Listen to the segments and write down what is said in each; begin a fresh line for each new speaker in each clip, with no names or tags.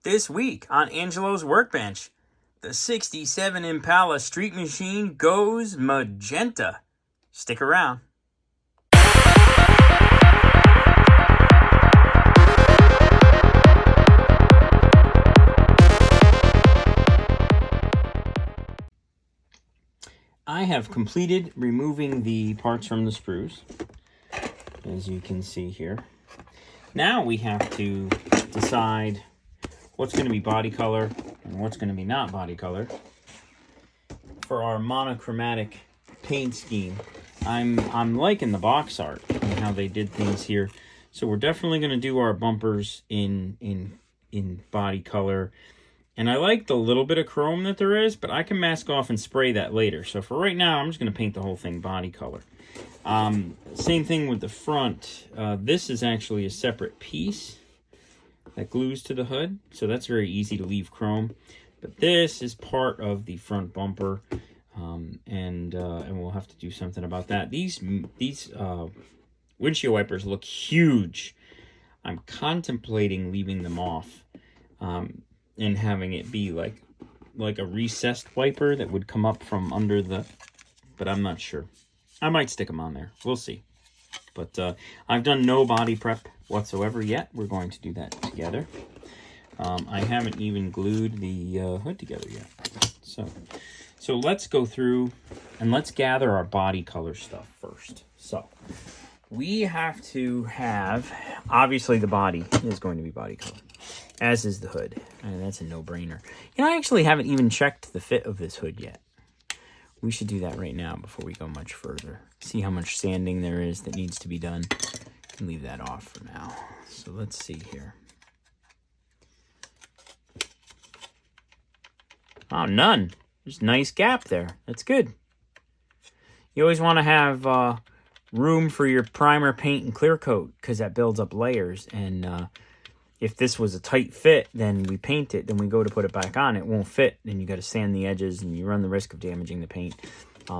This week on Angelo's Workbench, the 67 Impala Street Machine goes magenta. Stick around. I have completed removing the parts from the sprues, as you can see here. Now we have to decide what's going to be body color and what's going to be not body color for our monochromatic paint scheme. I'm liking the box art and how they did things here. So we're definitely going to do our bumpers in body color. And I like the little bit of chrome that there is, but I can mask off and spray that later. So for right now, I'm just going to paint the whole thing body color. Same thing with the front. This is actually a separate piece that glues to the hood, so that's very easy to leave chrome. But this is part of the front bumper, and we'll have to do something about that. These windshield wipers look huge. I'm contemplating leaving them off, and having it be like a recessed wiper that would come up from under the, but I'm not sure. I might stick them on there. We'll see. But I've done no body prep whatsoever yet. We're going to do that together. I haven't even glued the hood together yet. So let's go through and let's gather our body color stuff first. So we have to have, obviously the body is going to be body color, as is the hood. And that's a no-brainer. You know, I actually haven't even checked the fit of this hood yet. We should do that right now before we go much further. See how much sanding there is that needs to be done. And leave that off for now. So let's see here. Oh, none. There's a nice gap there. That's good. You always want to have room for your primer, paint, and clear coat, because that builds up layers. And if this was a tight fit, then we paint it, then we go to put it back on, it won't fit. Then you got to sand the edges, and you run the risk of damaging the paint.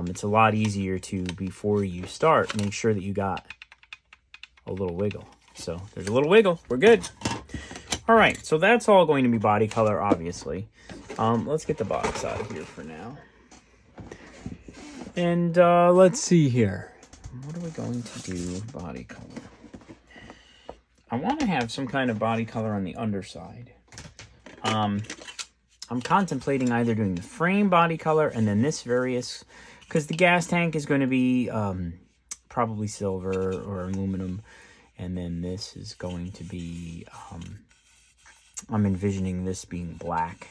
It's a lot easier to, before you start, make sure that you got a little wiggle. So there's a little wiggle. We're good. All right, so that's all going to be body color, obviously. Let's get the box out of here for now. And let's see here. What are we going to do body color? I want to have some kind of body color on the underside. I'm contemplating either doing the frame body color and then this various, because the gas tank is going to be probably silver or aluminum, and then this is going to be, I'm envisioning this being black,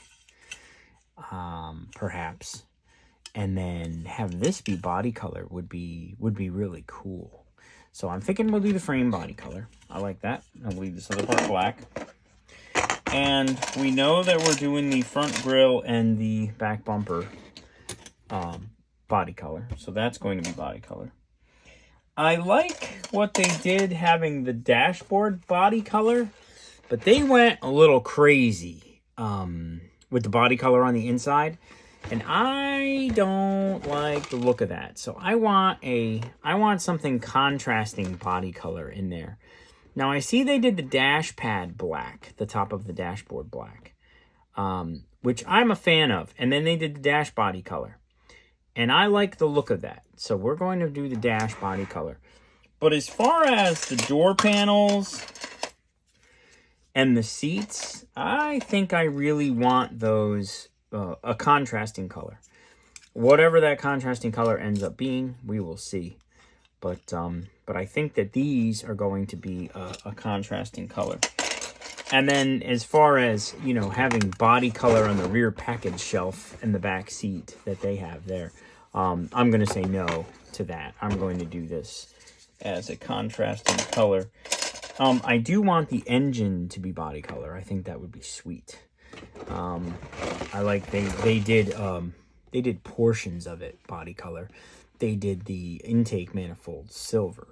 perhaps, and then have this be body color would be really cool. So I'm thinking we'll do the frame body color. I like that. I'll leave this other part black. And we know that we're doing the front grille and the back bumper body color. So that's going to be body color. I like what they did having the dashboard body color, but they went a little crazy with the body color on the inside. And I don't like the look of that. So I want something contrasting body color in there. Now I see they did the dash pad black, the top of the dashboard black, which I'm a fan of. And then they did the dash body color. And I like the look of that. So we're going to do the dash body color. But as far as the door panels and the seats, I think I really want those a contrasting color. Whatever that contrasting color ends up being, we will see. But I think that these are going to be a contrasting color. And then as far as, you know, having body color on the rear package shelf and the back seat that they have there, I'm going to say no to that. I'm going to do this as a contrasting color. I do want the engine to be body color. I think that would be sweet. I like they did portions of it body color. They did the intake manifold silver.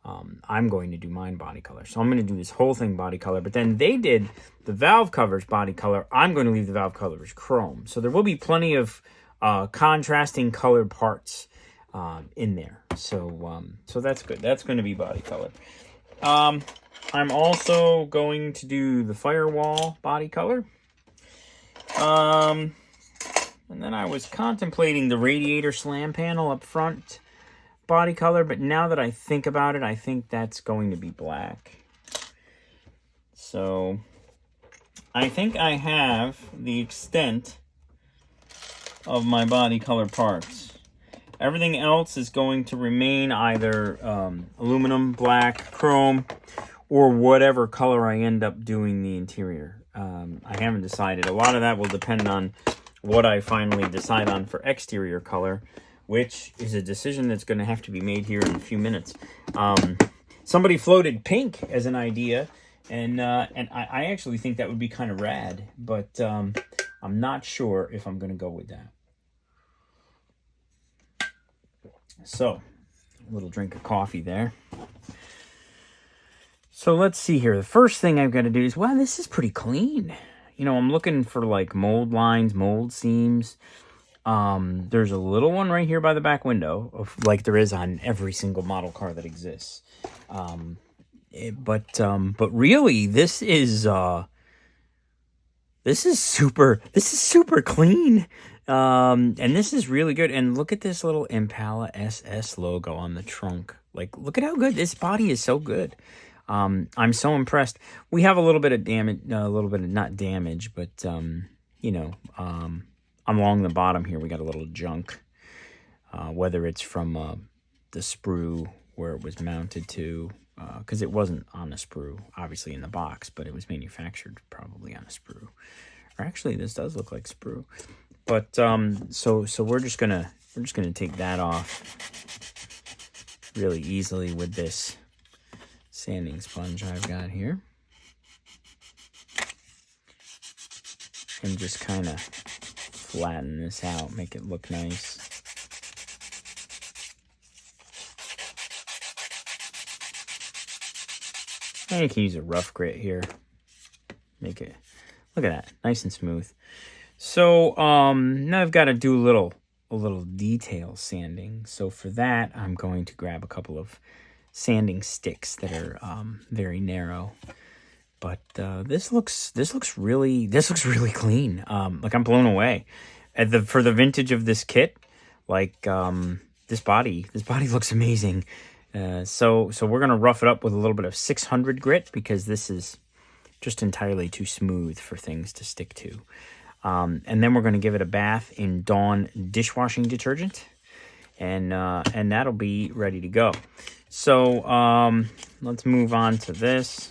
I'm going to do mine body color. So I'm going to do this whole thing body color. But then they did the valve covers body color. I'm going to leave the valve covers chrome. So there will be plenty of contrasting colored parts in there. So that's good. That's going to be body color. I'm also going to do the firewall body color. And then I was contemplating the radiator slam panel up front body color, but now that I think about it, I think that's going to be black. So I think I have the extent of my body color parts. Everything else is going to remain either aluminum, black, chrome, or whatever color I end up doing the interior. I haven't decided. A lot of that will depend on what I finally decide on for exterior color, which is a decision that's going to have to be made here in a few minutes. Somebody floated pink as an idea, and I actually think that would be kind of rad, but I'm not sure if I'm going to go with that. So, a little drink of coffee there. So let's see here. The first thing I've got to do is, wow, this is pretty clean. You know, I'm looking for like mold lines, mold seams. There's a little one right here by the back window, like there is on every single model car that exists. But really, this is super clean. And this is really good. And look at this little Impala SS logo on the trunk. Like, look at how good this body is. So good. I'm so impressed. We have a little bit of damage, not damage, but you know, along the bottom here we got a little junk. Whether it's from the sprue where it was mounted to, because it wasn't on a sprue, obviously in the box, but it was manufactured probably on a sprue. Or actually, this does look like sprue. But so we're just gonna take that off really easily with this sanding sponge I've got here, and just kind of flatten this out, make it look nice. And you can use a rough grit here, make it, look at that, nice and smooth. So now I've got to do a little detail sanding. So for that, I'm going to grab a couple of sanding sticks that are very narrow. But this looks really clean. Like, I'm blown away for the vintage of this kit. Like, this body looks amazing. So we're gonna rough it up with a little bit of 600 grit, because this is just entirely too smooth for things to stick to. And then we're going to give it a bath in Dawn dishwashing detergent, and that'll be ready to go. So let's move on to this.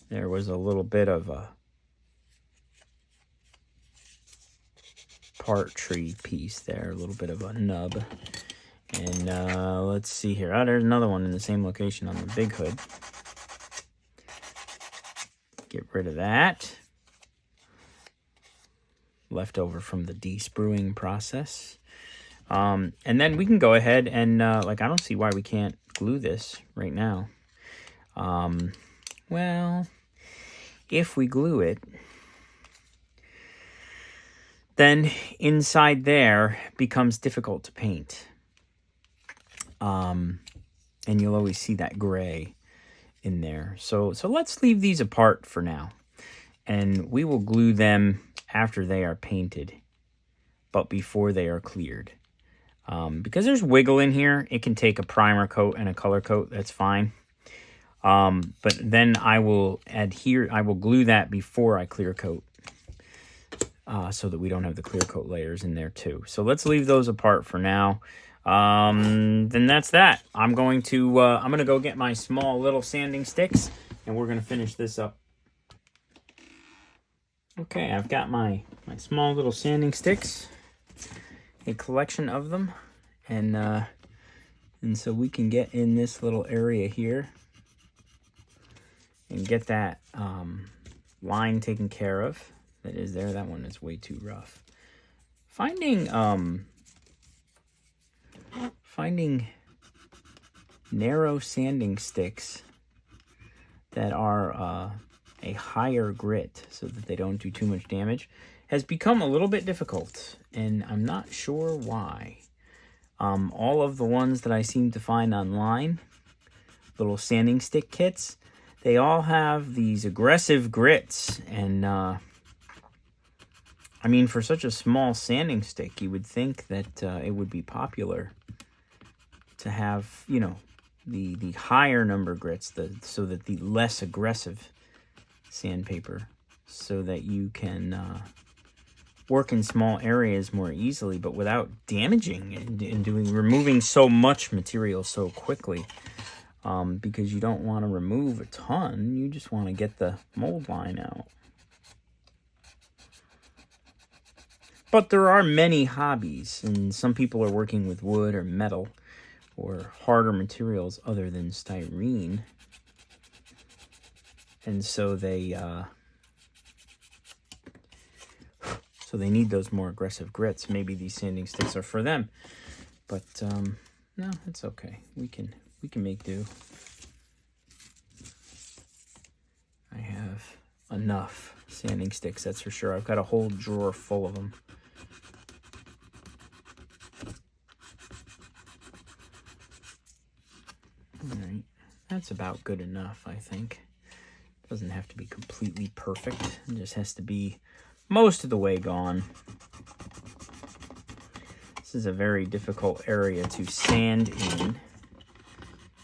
There was a little bit of a part tree piece there, a little bit of a nub. And let's see here. Oh, there's another one in the same location on the big hood. Get rid of that. Left over from the de-spruing process. And then we can go ahead and, like, I don't see why we can't glue this right now. Well, if we glue it, then inside there becomes difficult to paint. And you'll always see that gray in there. So let's leave these apart for now. And we will glue them after they are painted, but before they are cleared. Because there's wiggle in here, it can take a primer coat and a color coat, that's fine. But then I will glue that before I clear coat, so that we don't have the clear coat layers in there too. So let's leave those apart for now. Then that's that. I'm going to go get my small little sanding sticks, and we're going to finish this up. Okay, I've got my small little sanding sticks, a collection of them, and so we can get in this little area here and get that line taken care of. That is there. That one is way too rough. Finding narrow sanding sticks that are a higher grit so that they don't do too much damage has become a little bit difficult, and I'm not sure why. All of the ones that I seem to find online little sanding stick kits, they all have these aggressive grits. And, I mean, for such a small sanding stick, you would think that it would be popular to have, you know, the higher number grits, so that the less aggressive sandpaper, so that you can work in small areas more easily, but without damaging and removing so much material so quickly. Because you don't want to remove a ton, you just want to get the mold line out. But there are many hobbies, and some people are working with wood or metal or harder materials other than styrene. And so they need those more aggressive grits. Maybe these sanding sticks are for them. But no, it's okay. We can make do. I have enough sanding sticks, that's for sure. I've got a whole drawer full of them. Alright, that's about good enough, I think. Doesn't have to be completely perfect. It just has to be most of the way gone. This is a very difficult area to sand in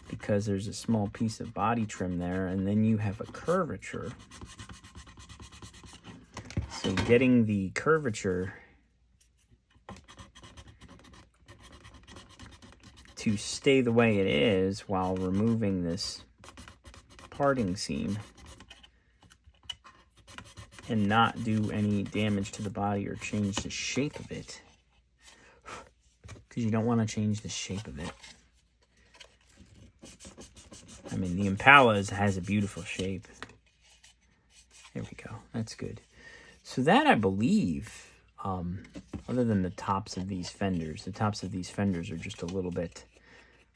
because there's a small piece of body trim there, and then you have a curvature. So getting the curvature to stay the way it is while removing this parting seam and not do any damage to the body or change the shape of it, because you don't want to change the shape of it. I mean, the Impala has a beautiful shape. There we go. That's good. So that, I believe, other than the tops of these fenders, the tops of these fenders are just a little bit,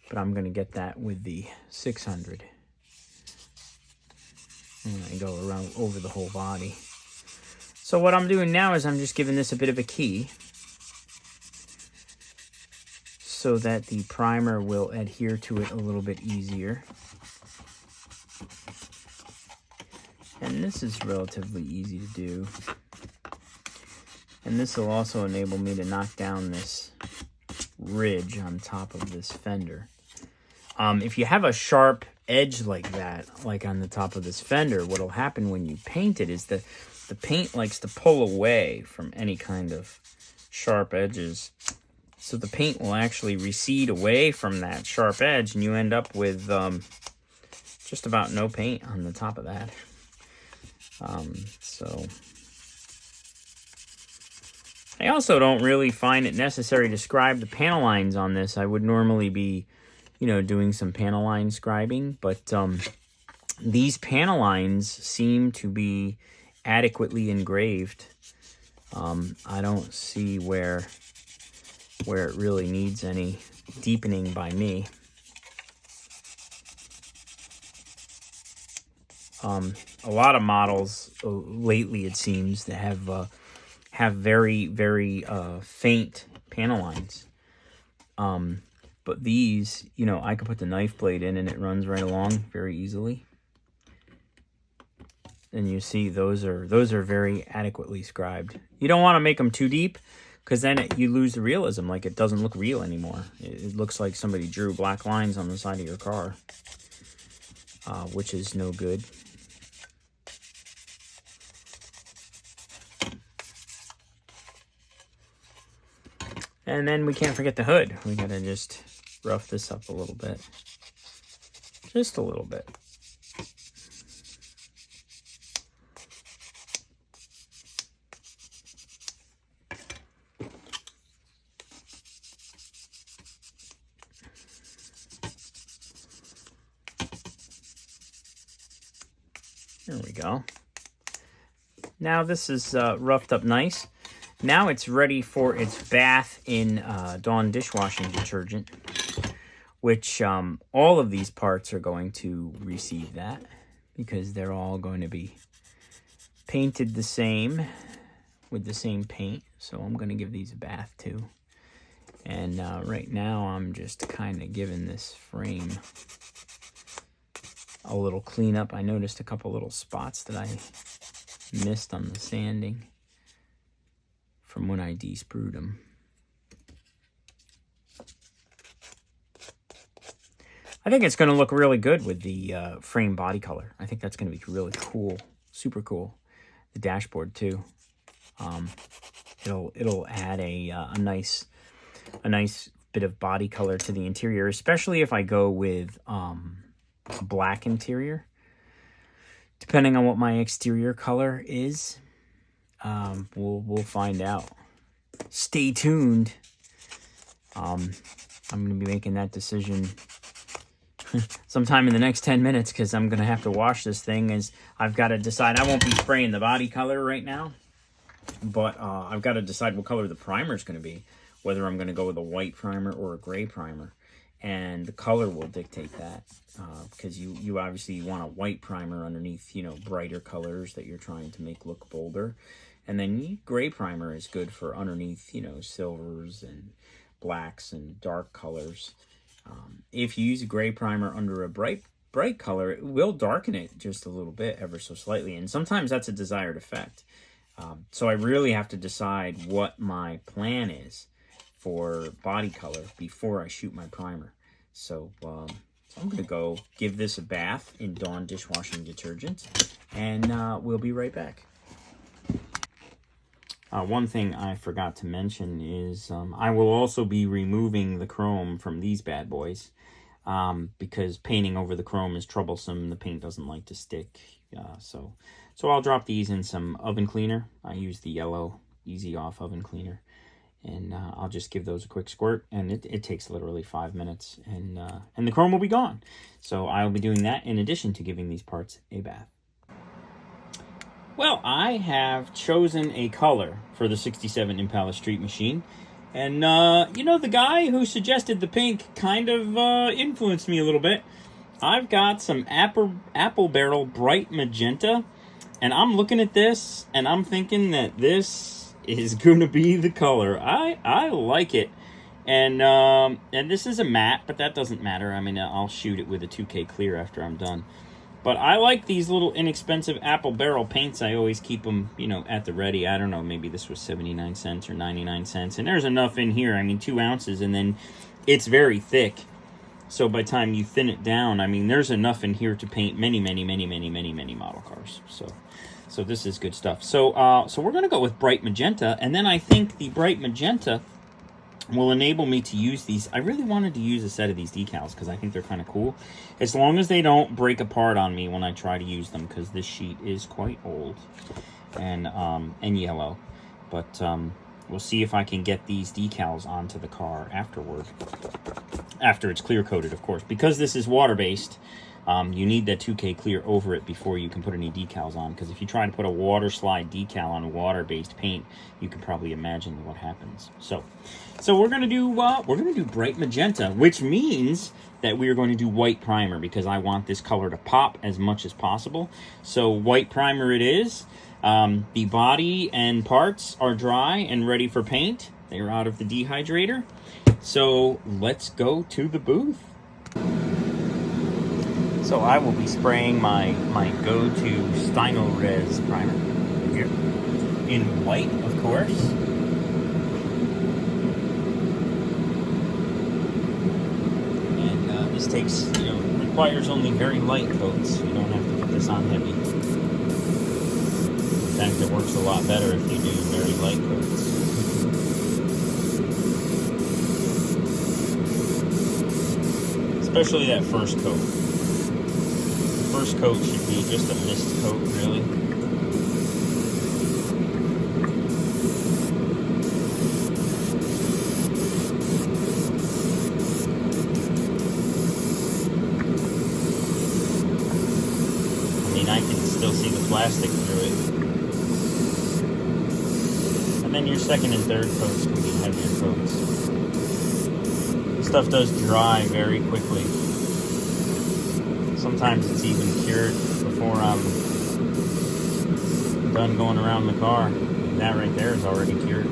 but I'm going to get that with the 600. And I go around over the whole body. So what I'm doing now is I'm just giving this a bit of a key so that the primer will adhere to it a little bit easier. And this is relatively easy to do. And this will also enable me to knock down this ridge on top of this fender. If you have a sharp edge like that, like on the top of this fender, what'll happen when you paint it is that the paint likes to pull away from any kind of sharp edges. So the paint will actually recede away from that sharp edge, and you end up with just about no paint on the top of that. So I also don't really find it necessary to scribe the panel lines on this. I would normally be, you know, doing some panel line scribing, but these panel lines seem to be adequately engraved. I don't see where it really needs any deepening by me. A lot of models lately, it seems, that have very, very faint panel lines. But these, you know, I could put the knife blade in and it runs right along very easily. And you see those are very adequately scribed. You don't want to make them too deep, because then you lose the realism. Like, it doesn't look real anymore. It looks like somebody drew black lines on the side of your car, which is no good. And then we can't forget the hood. We gotta just rough this up a little bit. Just a little bit. There we go. Now this is roughed up nice. Now it's ready for its bath in Dawn dishwashing detergent, which all of these parts are going to receive that, because they're all going to be painted the same with the same paint. So I'm going to give these a bath too. And right now I'm just kind of giving this frame a little cleanup. I noticed a couple little spots that I missed on the sanding from when I de-sprued them. I think it's going to look really good with the frame body color. I think that's going to be really cool, super cool. The dashboard too. It'll add a nice bit of body color to the interior, especially if I go with a black interior. Depending on what my exterior color is, we'll find out. Stay tuned. I'm going to be making that decision sometime in the next 10 minutes because I'm going to have to wash this thing. As I've got to decide. I won't be spraying the body color right now, but I've got to decide what color the primer is going to be, whether I'm going to go with a white primer or a gray primer. And the color will dictate that because you obviously want a white primer underneath, you know, brighter colors that you're trying to make look bolder. And then gray primer is good for underneath, you know, silvers and blacks and dark colors. If you use a gray primer under a bright color, it will darken it just a little bit, ever so slightly. And sometimes that's a desired effect. So I really have to decide what my plan is for body color before I shoot my primer. So I'm going to go give this a bath in Dawn dishwashing detergent, and we'll be right back. One thing I forgot to mention is I will also be removing the chrome from these bad boys because painting over the chrome is troublesome. The paint doesn't like to stick. So I'll drop these in some oven cleaner. I use the yellow Easy Off oven cleaner. And I'll just give those a quick squirt, and it takes literally 5 minutes, and the chrome will be gone. So I'll be doing that in addition to giving these parts a bath. Well, I have chosen a color for the 67 Impala Street Machine, and you know, the guy who suggested the pink kind of influenced me a little bit. I've got some apple barrel bright magenta, and I'm looking at this, and I'm thinking that this is going to be the color. I like it. And this is a matte, but that doesn't matter. I mean, I'll shoot it with a 2K clear after I'm done. But I like these little inexpensive apple barrel paints. I always keep them, you know, at the ready. I don't know, maybe this was 79 cents or 99 cents. And there's enough in here. I mean, 2 ounces, and then it's very thick. So by the time you thin it down, I mean, there's enough in here to paint many model cars. So this is good stuff. So we're going to go with bright magenta, and then I think the bright magenta will enable me to use these. I really wanted to use a set of these decals because I think they're kind of cool, as long as they don't break apart on me when I try to use them, because this sheet is quite old and yellow. But we'll see if I can get these decals onto the car afterward, after it's clear coated, of course, because this is water based. You need that 2K clear over it before you can put any decals on, because if you try to put a water slide decal on water-based paint, you can probably imagine what happens. So we're gonna do bright magenta, which means that we are going to do white primer, because I want this color to pop as much as possible. So white primer it is. The body and parts are dry and ready for paint. They are out of the dehydrator. So let's go to the booth. So I will be spraying my go-to Styno Res primer here in white, of course. And this takes, requires only very light coats. You don't have to put this on heavy. In fact, it works a lot better if you do very light coats. Especially that first coat. First coat should be just a mist coat, really. I mean, I can still see the plastic through it. And then your second and third coats can be heavier coats. This stuff does dry very quickly. Sometimes it's even cured before I'm done going around the car. That right there is already cured.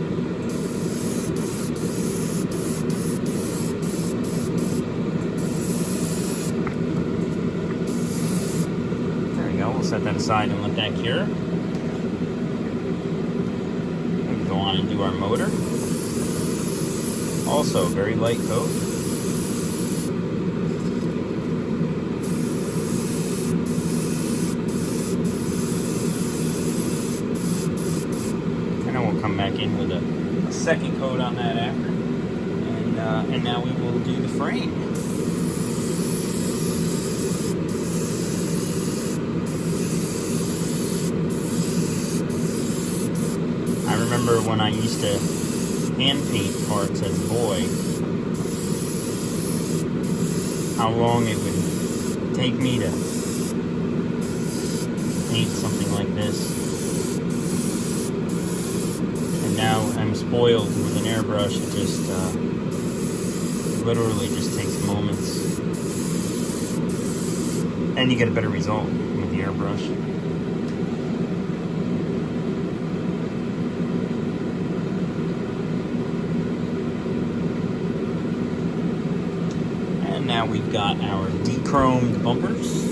set that aside and let that cure. We go on and do our motor. Also, very light coat. And then we'll come back in with a second coat on that after. And now we will do the frame. I remember when I used to hand paint parts as a boy, how long it would take me to paint something like this. And now I'm spoiled with an airbrush. It just literally just takes moments. And you get a better result with the airbrush. Now we've got our de-chromed bumpers.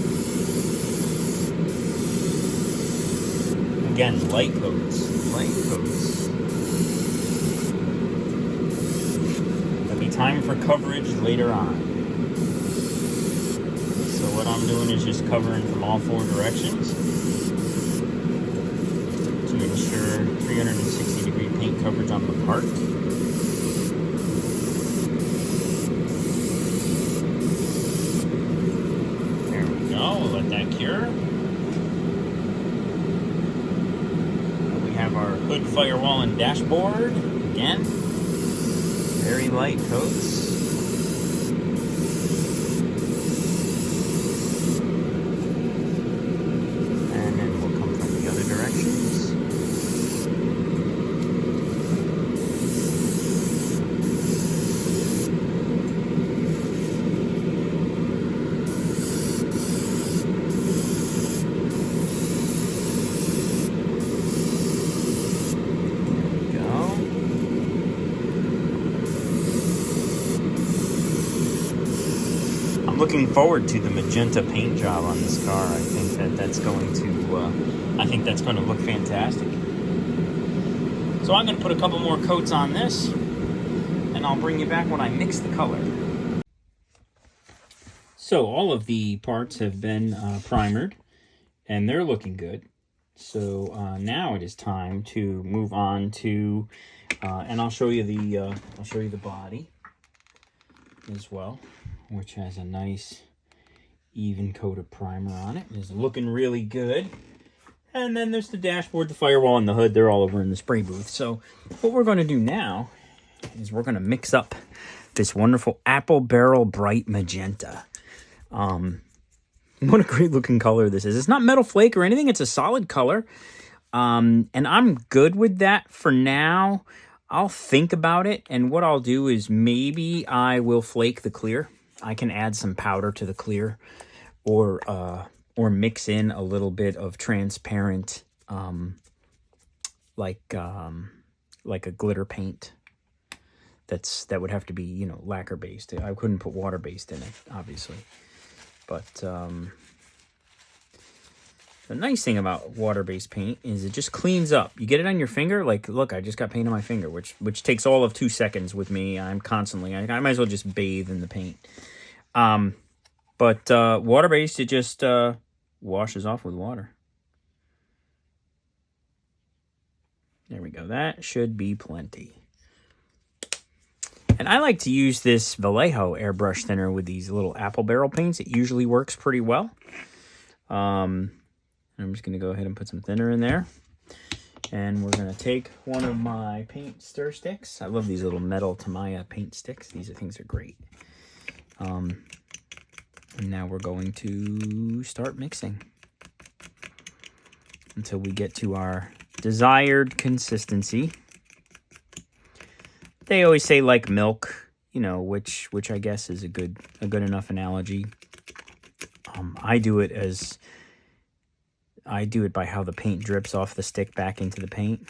Again, light coats. There'll be time for coverage later on. So what I'm doing is just covering from all four directions to ensure 360-degree paint coverage on the part. Let that cure. We have our hood, firewall, and dashboard. Again, very light coats. And then we'll come from the other directions. Looking forward to the magenta paint job on this car. I think that's going to look fantastic. So I'm going to put a couple more coats on this, and I'll bring you back when I mix the color. So all of the parts have been primered, and they're looking good. So now it is time to move on to, and I'll show you the body as well, which has a nice even coat of primer on it. It's looking really good. And then there's the dashboard, the firewall, and the hood. They're all over in the spray booth. So what we're going to do now is we're going to mix up this wonderful apple barrel bright magenta. What a great looking color this is. It's not metal flake or anything. It's a solid color. And I'm good with that for now. I'll think about it, and what I'll do is maybe I will flake the clear. I can add some powder to the clear, or mix in a little bit of transparent, like a glitter paint. That would have to be, you know, lacquer based. I couldn't put water based in it, obviously, but the nice thing about water-based paint is it just cleans up. You get it on your finger, like, look, I just got paint on my finger, which takes all of 2 seconds with me. I'm constantly, I might as well just bathe in the paint. But water-based, it just washes off with water. There we go. That should be plenty. And I like to use this Vallejo airbrush thinner with these little apple barrel paints. It usually works pretty well. I'm just going to go ahead and put some thinner in there. And we're going to take one of my paint stir sticks. I love these little metal Tamiya paint sticks. These things are great. And now we're going to start mixing until we get to our desired consistency. They always say like milk, you know, which I guess is a good enough analogy. I do it by how the paint drips off the stick back into the paint.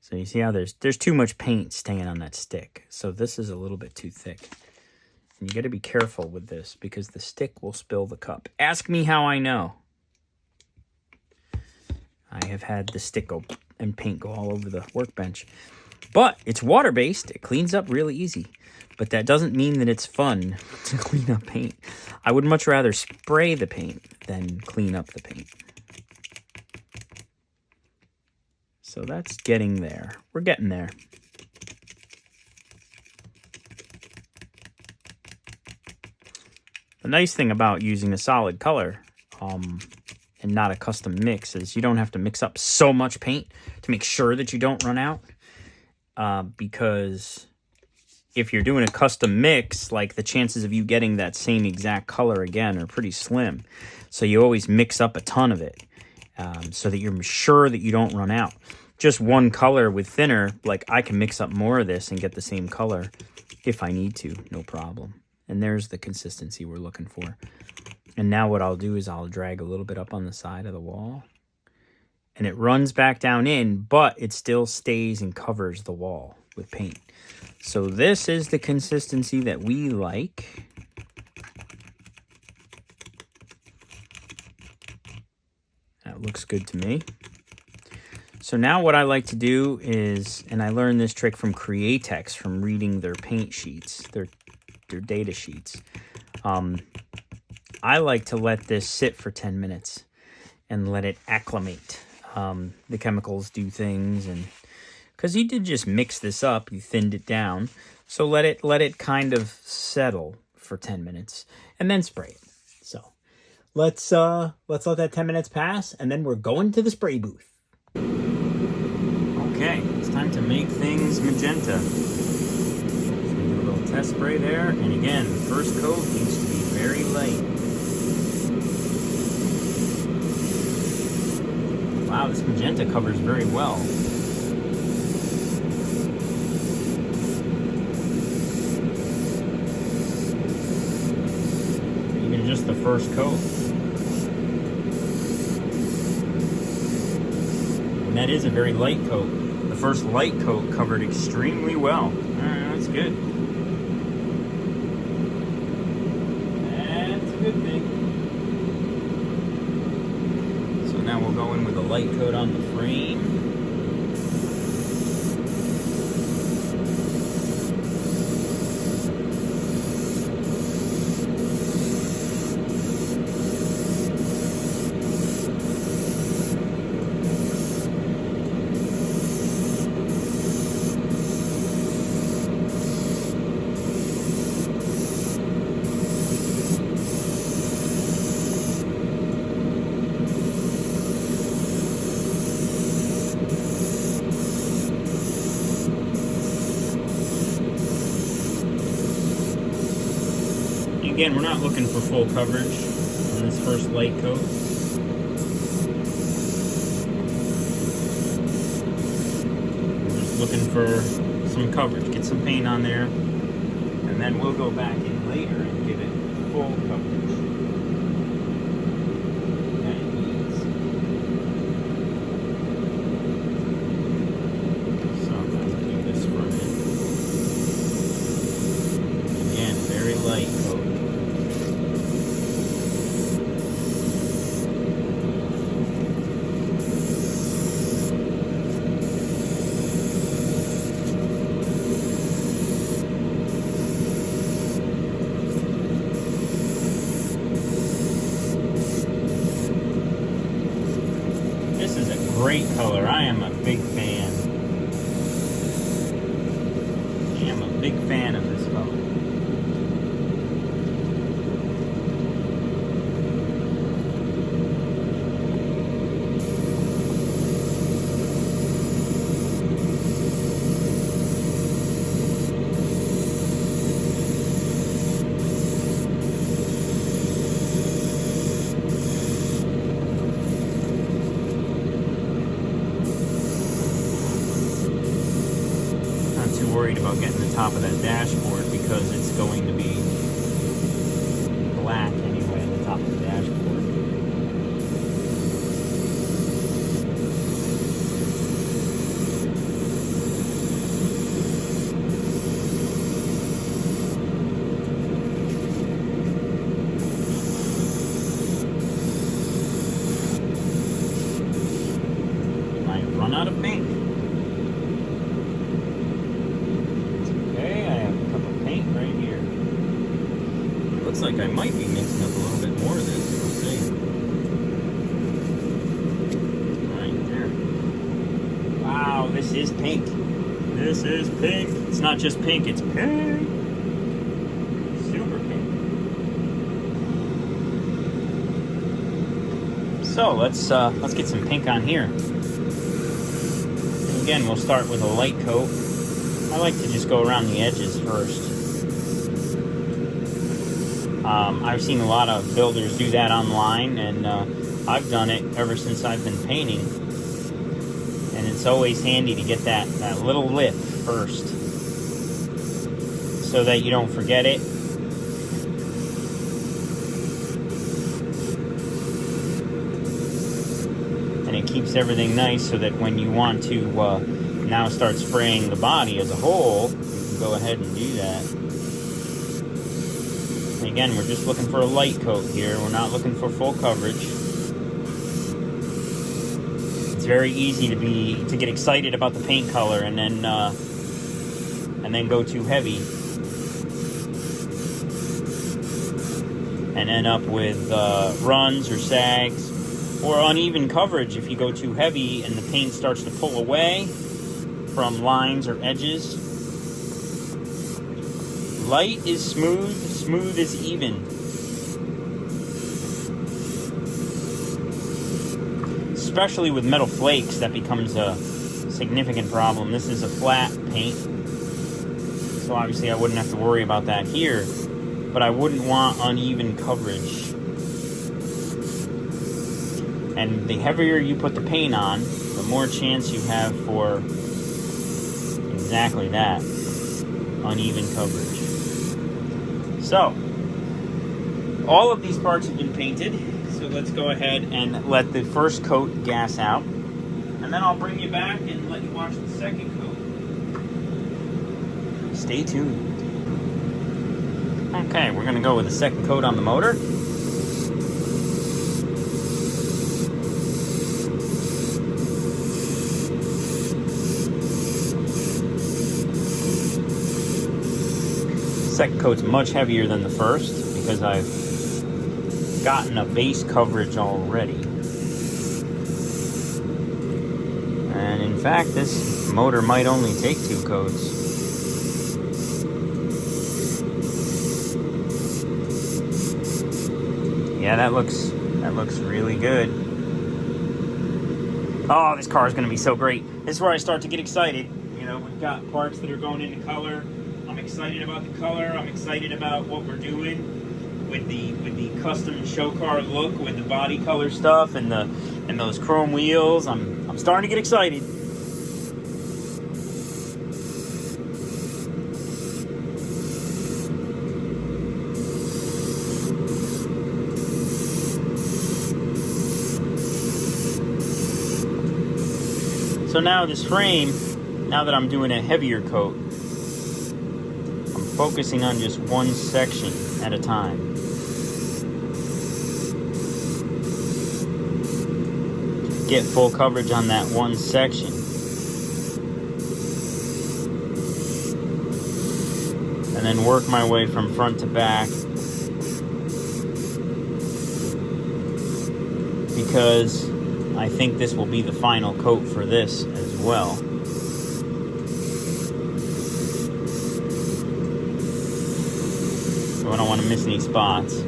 So you see how there's too much paint staying on that stick. So this is a little bit too thick. And you got to be careful with this because the stick will spill the cup. Ask me how I know. I have had the stick go and paint go all over the workbench. But it's water-based. It cleans up really easy. But that doesn't mean that it's fun to clean up paint. I would much rather spray the paint than clean up the paint. So that's getting there. We're getting there. The nice thing about using a solid color and not a custom mix is you don't have to mix up so much paint to make sure that you don't run out. Because if you're doing a custom mix, like the chances of you getting that same exact color again are pretty slim. So you always mix up a ton of it so that you're sure that you don't run out. Just one color with thinner, like I can mix up more of this and get the same color if I need to, no problem. And there's the consistency we're looking for. And now what I'll do is I'll drag a little bit up on the side of the wall. And it runs back down in, but it still stays and covers the wall with paint. So this is the consistency that we like. That looks good to me. So now what I like to do is, and I learned this trick from Createx from reading their paint sheets, their data sheets. I like to let this sit for 10 minutes and let it acclimate. The chemicals do things, and because you did just mix this up, you thinned it down. So let it kind of settle for 10 minutes and then spray it. So let's let that 10 minutes pass, and then we're going to the spray booth. Okay, it's time to make things magenta. So we do a little test spray there, and again, the first coat needs to be very light. Wow, this magenta covers very well. Even just the first coat. And that is a very light coat. The first light coat covered extremely well. Alright, that's good. That's a good thing. Now we'll go in with a light coat on the frame. Again, we're not looking for full coverage on this first light coat. We're just looking for some coverage, get some paint on there, and then we'll go back in later and give it full coverage. That it needs. So I'm going to do this for a minute. Again, very light coat. Great color. I am a big fan. I am a big fan of this color. Worried about getting the top of that dashboard because it's going to be black anyway on the top of the dashboard. run out of paint. Okay, I have a cup of paint right here. It looks like I might be mixing up a little bit more of this. We'll see. Right there. Wow, this is pink. This is pink. It's not just pink, it's pink. Super pink. So let's get some pink on here. And again, we'll start with a light coat. I like to just go around the edges first. I've seen a lot of builders do that online, and I've done it ever since I've been painting. And it's always handy to get that little lip first, so that you don't forget it. And it keeps everything nice, so that when you want to now start spraying the body as a whole, you can go ahead and do that. And again, we're just looking for a light coat here. We're not looking for full coverage. It's very easy to get excited about the paint color and then go too heavy and end up with runs or sags or uneven coverage if you go too heavy and the paint starts to pull away from lines or edges. Light is smooth, smooth is even. Especially with metal flakes, that becomes a significant problem. This is a flat paint, so obviously I wouldn't have to worry about that here, but I wouldn't want uneven coverage. And the heavier you put the paint on, the more chance you have for exactly that, uneven coverage. So, all of these parts have been painted. So let's go ahead and let the first coat gas out. And then I'll bring you back and let you watch the second coat. Stay tuned. Okay, we're going to go with the second coat on the motor. The second coat's much heavier than the first because I've gotten a base coverage already. And in fact, this motor might only take 2 coats. Yeah, that looks really good. Oh, this car is going to be so great. This is where I start to get excited. You know, we've got parts that are going into color. I'm excited about the color. I'm excited about what we're doing with the custom show car look, with the body color stuff and those chrome wheels. I'm starting to get excited. So now this frame, now that I'm doing a heavier coat, I'm focusing on just one section at a time. Get full coverage on that one section. And then work my way from front to back, because I think this will be the final coat for this as well. So I don't want to miss any spots.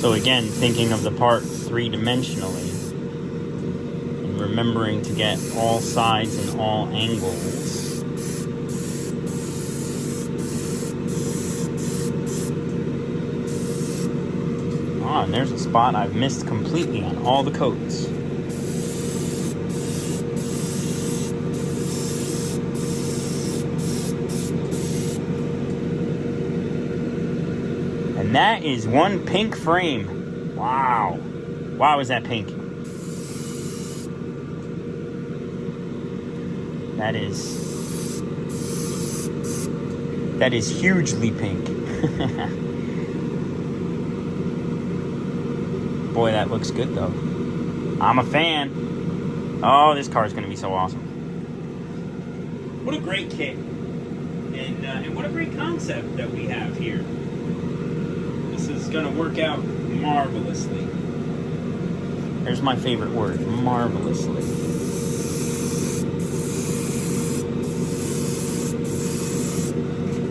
So again, thinking of the part 3-dimensionally and remembering to get all sides and all angles. Ah, and there's a spot I've missed completely on all the coats. And that is one pink frame. Wow. Wow, is that pink? That is hugely pink. Boy, that looks good, though. I'm a fan. Oh, this car is going to be so awesome. What a great kit. And what a great concept that we have here. This is going to work out marvelously. There's my favorite word, marvelously.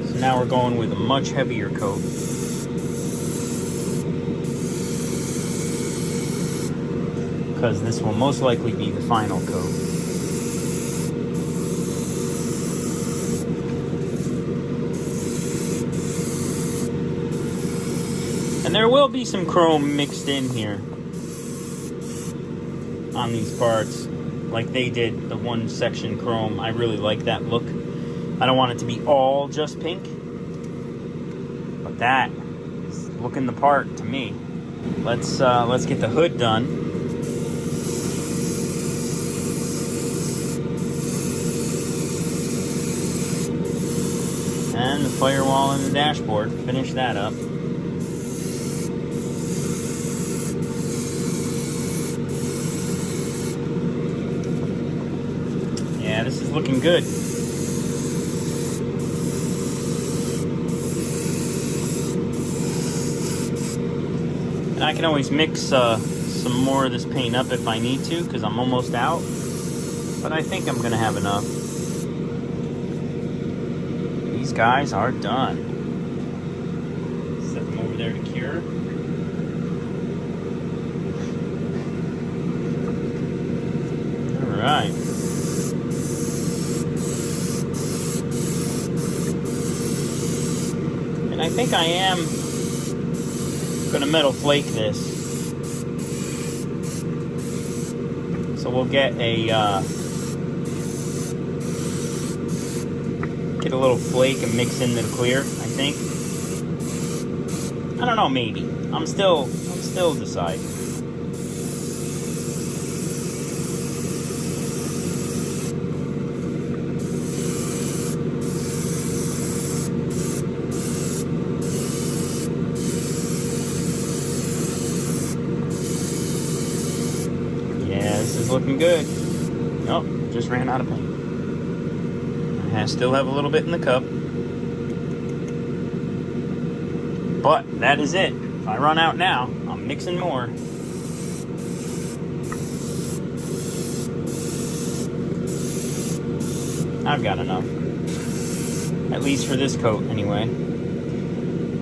So now we're going with a much heavier coat. Because this will most likely be the final coat. And there will be some chrome mixed in here on these parts, like they did the one section chrome. I really like that look. I don't want it to be all just pink, but that is looking the part to me. Let's get the hood done. And the firewall and the dashboard. Finish that up. Yeah, this is looking good. And I can always mix some more of this paint up if I need to, because I'm almost out. But I think I'm going to have enough. These guys are done. Set them over there to cure. All right. And I think I am going to metal flake this. So we'll get a little flake and mix into the clear, I think. I don't know, maybe. I'm still deciding. Yeah, this is looking good. Oh, just ran out of paint. I still have a little bit in the cup. But that is it. If I run out now, I'm mixing more. I've got enough. At least for this coat, anyway.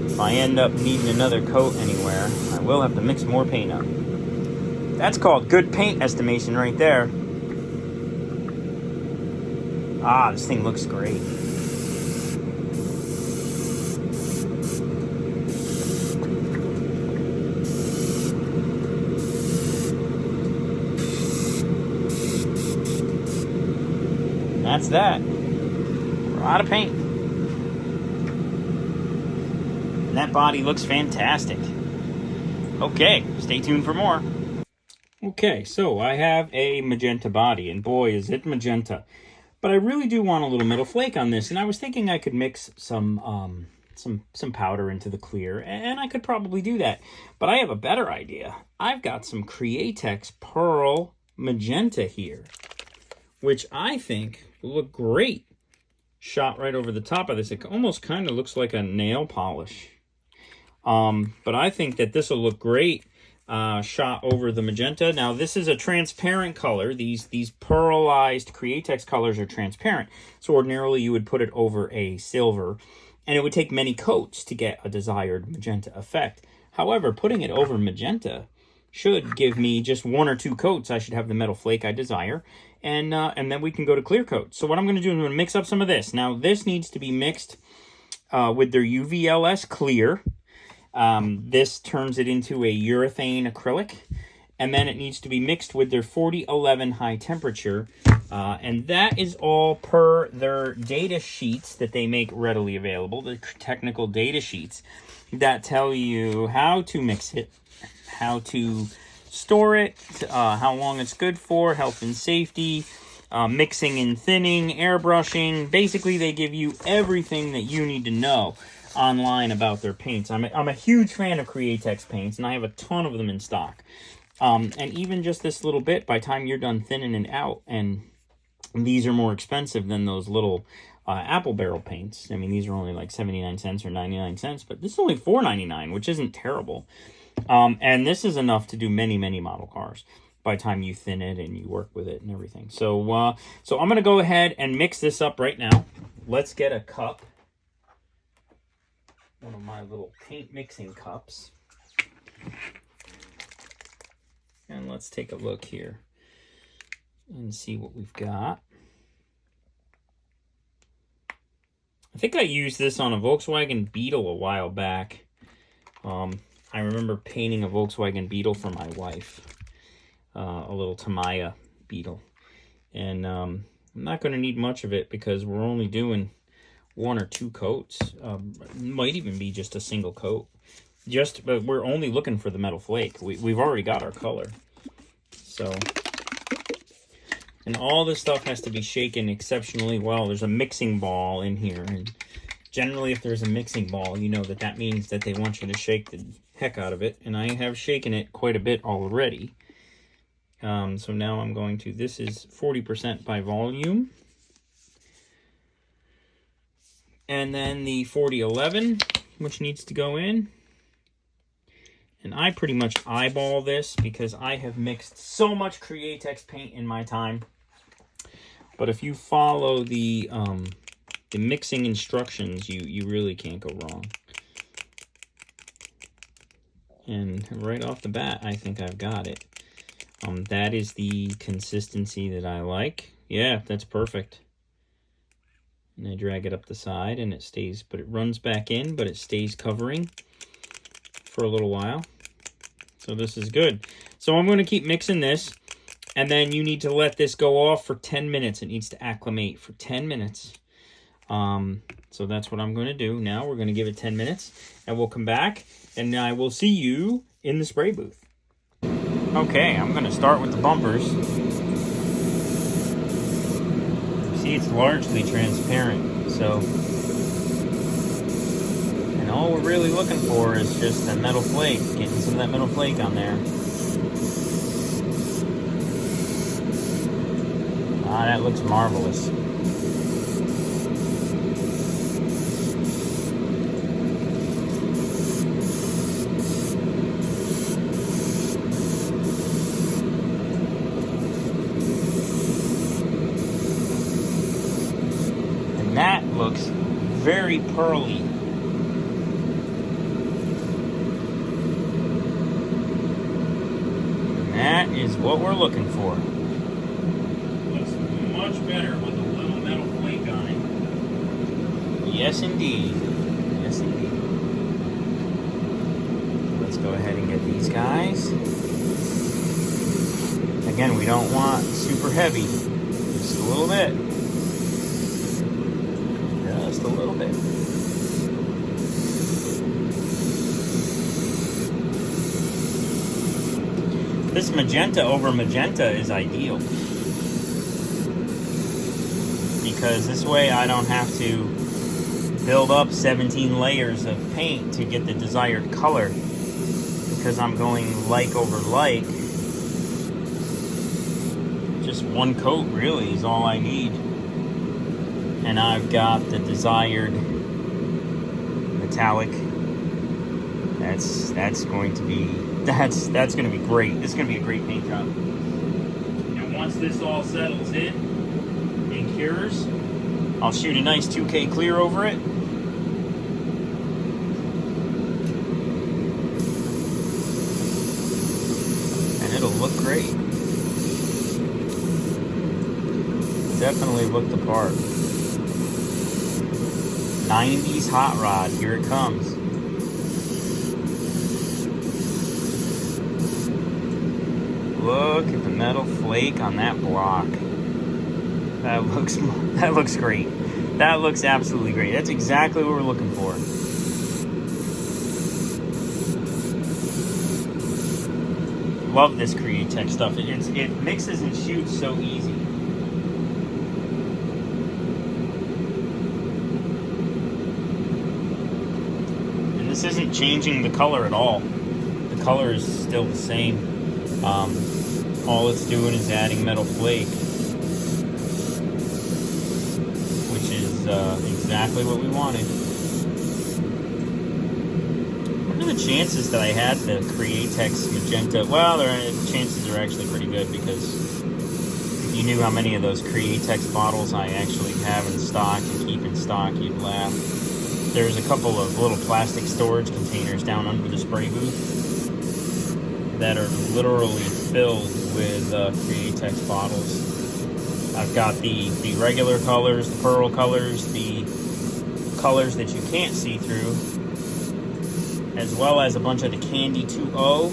If I end up needing another coat anywhere, I will have to mix more paint up. That's called good paint estimation right there. Ah, this thing looks great. That's that. We're out of paint. And that body looks fantastic. Okay, stay tuned for more. Okay, so I have a magenta body, and boy, is it magenta. But I really do want a little metal flake on this, and I was thinking I could mix some powder into the clear, and I could probably do that. But I have a better idea. I've got some Createx Pearl Magenta here, which I think will look great shot right over the top of this. It almost kind of looks like a nail polish. But I think that this will look great shot over the magenta. Now, this is a transparent color. These pearlized Createx colors are transparent. So ordinarily you would put it over a silver, and it would take many coats to get a desired magenta effect. However, putting it over magenta should give me just one or two coats. I should have the metal flake I desire, and then we can go to clear coat. So what I'm going to do is I'm going to mix up some of this. Now, this needs to be mixed with their UVLS clear. This turns it into a urethane acrylic, and then it needs to be mixed with their 4011 high temperature, and that is all per their data sheets that they make readily available, the technical data sheets that tell you how to mix it, how to store it, how long it's good for, health and safety, mixing and thinning, airbrushing. Basically, they give you everything that you need to know online about their paints. I'm a huge fan of Createx paints, and I have a ton of them in stock. And even just this little bit, by the time you're done thinning it out, and these are more expensive than those little apple barrel paints. I mean, these are only like 79 cents or 99 cents, but this is only $4.99, which isn't terrible. And this is enough to do many, many model cars by the time you thin it and you work with it and everything. So, so I'm going to go ahead and mix this up right now. Let's get a cup. One of my little paint mixing cups. And let's take a look here and see what we've got. I think I used this on a Volkswagen Beetle a while back. I remember painting a Volkswagen Beetle for my wife. A little Tamiya Beetle. And I'm not going to need much of it because we're only doing 1 or 2 coats. Might even be just a single coat. But we're only looking for the metal flake. We've already got our color. So, and all this stuff has to be shaken exceptionally well. There's a mixing ball in here, and generally if there's a mixing ball, you know that means that they want you to shake the heck out of it, and I have shaken it quite a bit already. So now I'm going to, this is 40% by volume. And then the 4011, which needs to go in. And I pretty much eyeball this because I have mixed so much Createx paint in my time. But if you follow the mixing instructions, you really can't go wrong. And right off the bat, I think I've got it. That is the consistency that I like. Yeah, that's perfect. And I drag it up the side and it stays, but it runs back in, but it stays covering for a little while. So this is good. So I'm going to keep mixing this, and then you need to let this go off for 10 minutes. It needs to acclimate for 10 minutes. So that's what I'm going to do. Now we're going to give it 10 minutes, and we'll come back, and I will see you in the spray booth. Okay, I'm going to start with the bumpers. See, it's largely transparent, so... And all we're really looking for is just that metal flake, getting some of that metal flake on there. Ah, that looks marvelous. And that looks very pearly. That is what we're looking for. Looks much better with a little metal flake on it. Yes, indeed. Yes, indeed. Let's go ahead and get these guys. Again, we don't want super heavy. Just a little bit. Just a little bit. This magenta over magenta is ideal, because this way I don't have to build up 17 layers of paint to get the desired color, because I'm going like over like. Just one coat really is all I need, and I've got the desired metallic. That's going to be great. This is going to be a great paint job. And once this all settles in and cures, I'll shoot a nice 2K clear over it. And it'll look great. Definitely look the part. 90s hot rod, here it comes. Look at the metal flake on that block. That looks great. That looks absolutely great. That's exactly what we're looking for. Love this Createx stuff. It mixes and shoots so easy. this isn't changing the color at all. The color is still the same. All it's doing is adding metal flake, which is exactly what we wanted. What are the chances that I had the Createx Magenta? Well, the chances are actually pretty good, because if you knew how many of those Createx bottles I actually have in stock and keep in stock, you'd laugh. There's a couple of little plastic storage containers down under the spray booth that are literally filled with Createx bottles. I've got the regular colors, the pearl colors, the colors that you can't see through, as well as a bunch of the Candy 2.0.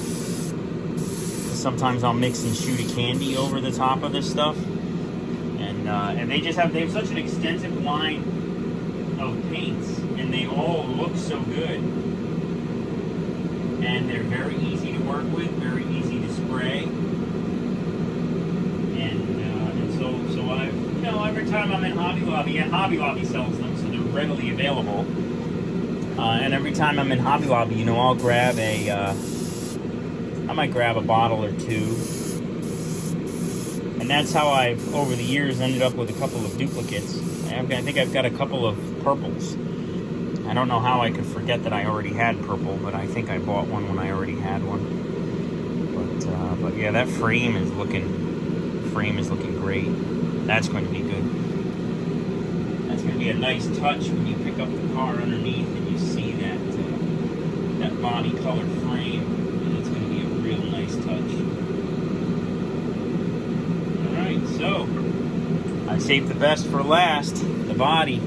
Sometimes I'll mix and shoot a candy over the top of this stuff, and they have such an extensive line of paints, and they all look so good, and they're very easy to work with, very easy to spray, and so I've, every time I'm in Hobby Lobby, and Hobby Lobby sells them, so they're readily available, and every time I'm in Hobby Lobby, I'll grab I might grab a bottle or two, and that's how I've, over the years, ended up with a couple of duplicates. I think I've got a couple of purples. I don't know how I could forget that I already had purple, but I think I bought one when I already had one. But yeah, that frame is looking great. That's going to be good. That's going to be a nice touch when you pick up the car underneath and you see that body color frame. And it's going to be a real nice touch. All right, so I saved the best for last, the body.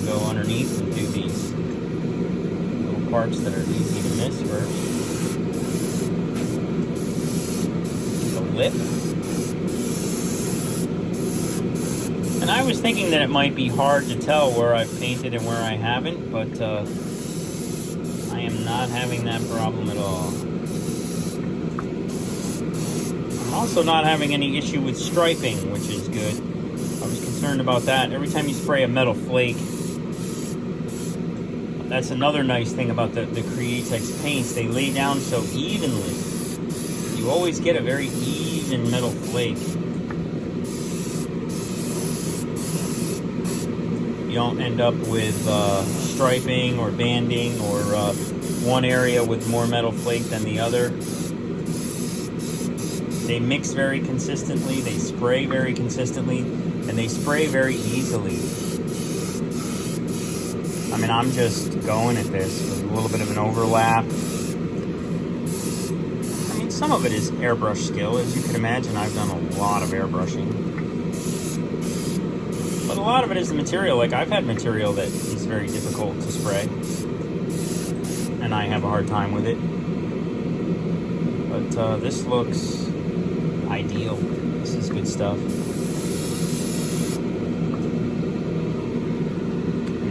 Go underneath and do these little parts that are easy to miss first. The lip. And I was thinking that it might be hard to tell where I've painted and where I haven't, but I am not having that problem at all. I'm also not having any issue with striping, which is good. I was concerned about that. Every time you spray a metal flake, that's another nice thing about the Createx paints. They lay down so evenly. You always get a very even metal flake. You don't end up with striping or banding, or one area with more metal flake than the other. They mix very consistently, they spray very consistently, and they spray very easily. I mean, I'm just going at this with a little bit of an overlap. I mean, some of it is airbrush skill. As you can imagine, I've done a lot of airbrushing. But a lot of it is the material. Like, I've had material that is very difficult to spray, and I have a hard time with it. But this looks ideal. This is good stuff.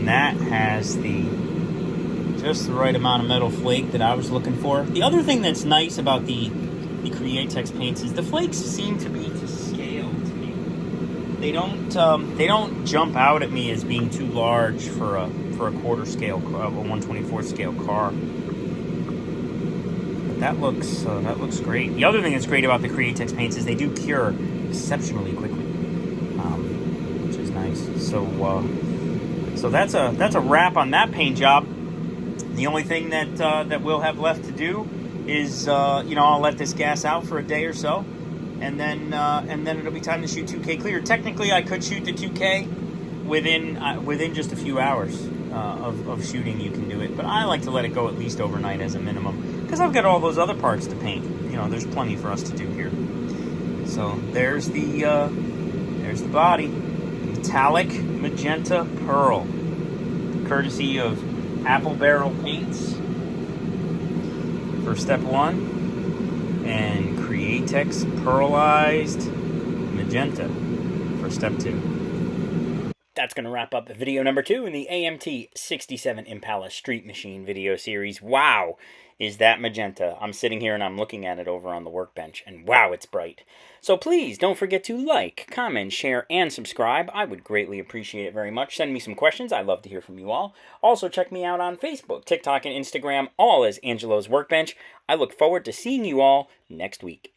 That has just the right amount of metal flake that I was looking for. The other thing that's nice about the Createx paints is the flakes seem to be to scale to me. They don't jump out at me as being too large for a quarter scale, a 1/24 scale car. But that looks great. The other thing that's great about the Createx paints is they do cure exceptionally quickly, which is nice. So that's a wrap on that paint job. The only thing that we'll have left to do is I'll let this gas out for a day or so, and then it'll be time to shoot 2K clear. Technically, I could shoot the 2K within just a few hours of shooting. You can do it, but I like to let it go at least overnight as a minimum, because I've got all those other parts to paint. There's plenty for us to do here. So there's the body. Metallic magenta pearl, courtesy of Apple Barrel Paints for step 1, and Createx pearlized magenta for step 2. That's gonna going to wrap up video number 2 in the AMT 67 Impala Street Machine video series. Wow, is that magenta. I'm sitting here and I'm looking at it over on the workbench, and wow, it's bright. So please don't forget to like, comment, share, and subscribe. I would greatly appreciate it very much. Send me some questions. I'd love to hear from you all. Also, check me out on Facebook, TikTok, and Instagram, all as Angelo's Workbench. I look forward to seeing you all next week.